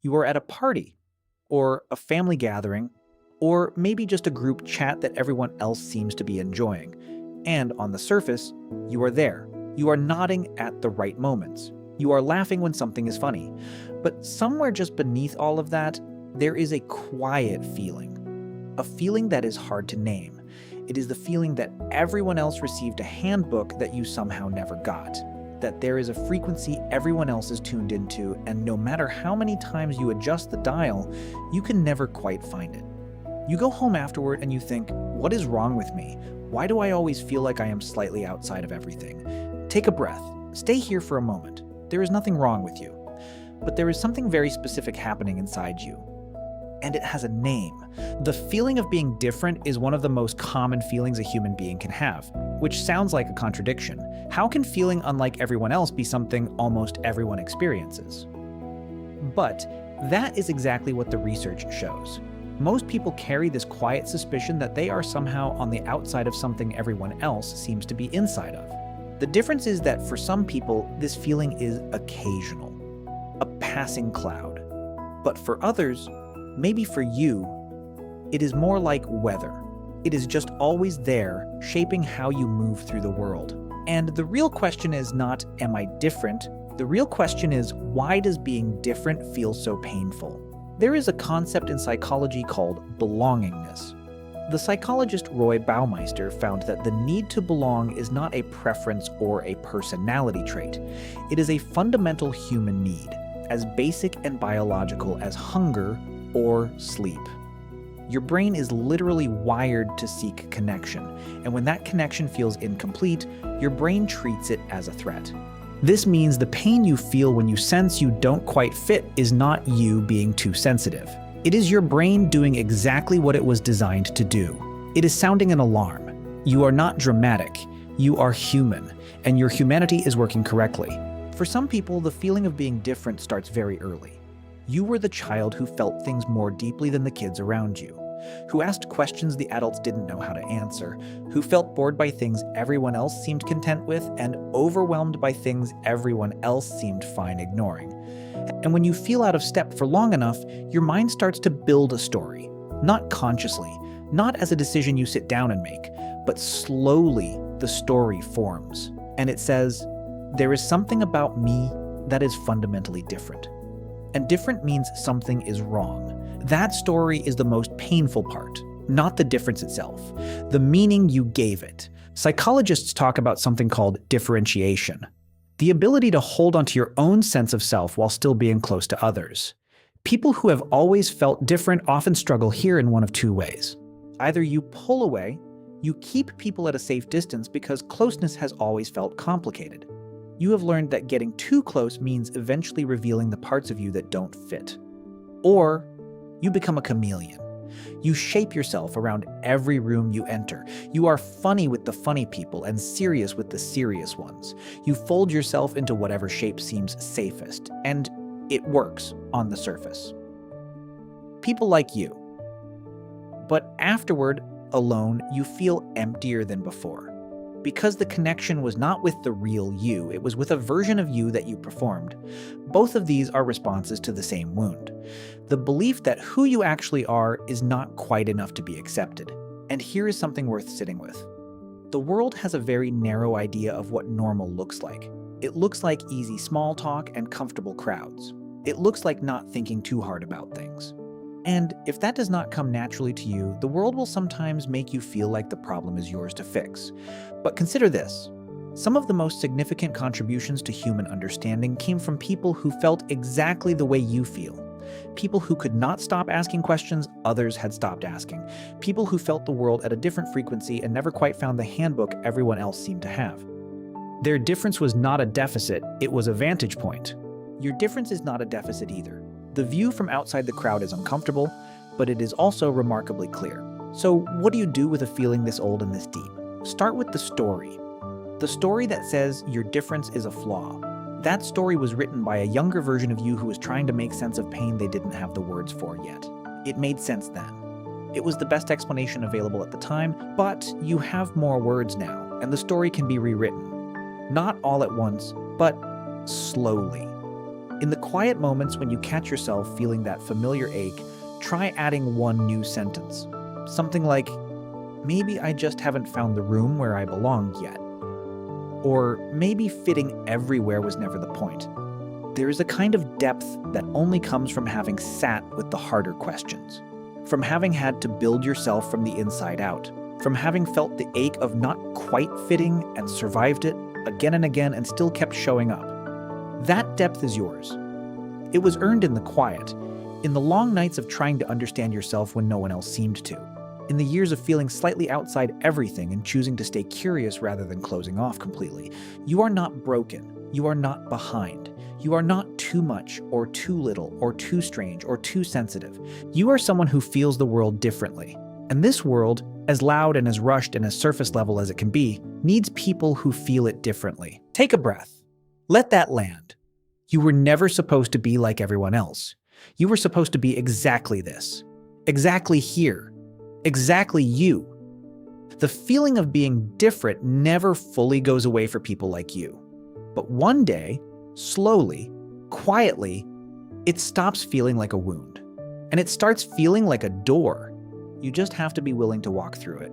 You are at a party, or a family gathering, or maybe just a group chat that everyone else seems to be enjoying. And on the surface, you are there. You are nodding at the right moments. You are laughing when something is funny. But somewhere just beneath all of that, there is a quiet feeling. A feeling that is hard to name. It is the feeling that everyone else received a handbook that you somehow never got. That there is a frequency everyone else is tuned into, and no matter how many times you adjust the dial, you can never quite find it. You go home afterward and you think, what is wrong with me? Why do I always feel like I am slightly outside of everything? Take a breath. Stay here for a moment. There is nothing wrong with you. But there is something very specific happening inside you. And it has a name. The feeling of being different is one of the most common feelings a human being can have, which sounds like a contradiction. How can feeling unlike everyone else be something almost everyone experiences? But that is exactly what the research shows. Most people carry this quiet suspicion that they are somehow on the outside of something everyone else seems to be inside of. The difference is that for some people, this feeling is occasional, a passing cloud. But for others, maybe for you, it is more like weather. It is just always there, shaping how you move through the world. And the real question is not, am I different? The real question is, why does being different feel so painful? There is a concept in psychology called belongingness. The psychologist Roy Baumeister found that the need to belong is not a preference or a personality trait. It is a fundamental human need, as basic and biological as hunger or sleep. Your brain is literally wired to seek connection, and when that connection feels incomplete, your brain treats it as a threat. This means the pain you feel when you sense you don't quite fit is not you being too sensitive. It is your brain doing exactly what it was designed to do. It is sounding an alarm. You are not dramatic. You are human, and your humanity is working correctly. For some people, the feeling of being different starts very early. You were the child who felt things more deeply than the kids around you, who asked questions the adults didn't know how to answer, who felt bored by things everyone else seemed content with, and overwhelmed by things everyone else seemed fine ignoring. And when you feel out of step for long enough, your mind starts to build a story, not consciously, not as a decision you sit down and make, but slowly the story forms. And it says, there is something about me that is fundamentally different. And different means something is wrong. That story is the most painful part, not the difference itself, the meaning you gave it. Psychologists talk about something called differentiation, the ability to hold onto your own sense of self while still being close to others. People who have always felt different often struggle here in one of two ways. Either you pull away, you keep people at a safe distance because closeness has always felt complicated. You have learned that getting too close means eventually revealing the parts of you that don't fit. Or you become a chameleon. You shape yourself around every room you enter. You are funny with the funny people and serious with the serious ones. You fold yourself into whatever shape seems safest, and it works on the surface. People like you. But afterward, alone, you feel emptier than before. Because the connection was not with the real you, it was with a version of you that you performed. Both of these are responses to the same wound. The belief that who you actually are is not quite enough to be accepted. And here is something worth sitting with. The world has a very narrow idea of what normal looks like. It looks like easy small talk and comfortable crowds. It looks like not thinking too hard about things. And if that does not come naturally to you, the world will sometimes make you feel like the problem is yours to fix. But consider this. Some of the most significant contributions to human understanding came from people who felt exactly the way you feel. People who could not stop asking questions others had stopped asking. People who felt the world at a different frequency and never quite found the handbook everyone else seemed to have. Their difference was not a deficit, it was a vantage point. Your difference is not a deficit either. The view from outside the crowd is uncomfortable, but it is also remarkably clear. So what do you do with a feeling this old and this deep? Start with the story. The story that says your difference is a flaw. That story was written by a younger version of you who was trying to make sense of pain they didn't have the words for yet. It made sense then. It was the best explanation available at the time, but you have more words now, and the story can be rewritten. Not all at once, but slowly. In the quiet moments when you catch yourself feeling that familiar ache, try adding one new sentence. Something like, maybe I just haven't found the room where I belong yet. Or maybe fitting everywhere was never the point. There is a kind of depth that only comes from having sat with the harder questions, from having had to build yourself from the inside out, from having felt the ache of not quite fitting and survived it again and again and still kept showing up. That depth is yours. It was earned in the quiet, in the long nights of trying to understand yourself when no one else seemed to, in the years of feeling slightly outside everything and choosing to stay curious rather than closing off completely. You are not broken. You are not behind. You are not too much or too little or too strange or too sensitive. You are someone who feels the world differently. And this world, as loud and as rushed and as surface level as it can be, needs people who feel it differently. Take a breath. Let that land. You were never supposed to be like everyone else. You were supposed to be exactly this. Exactly here. Exactly you. The feeling of being different never fully goes away for people like you. But one day, slowly, quietly, it stops feeling like a wound. And it starts feeling like a door. You just have to be willing to walk through it.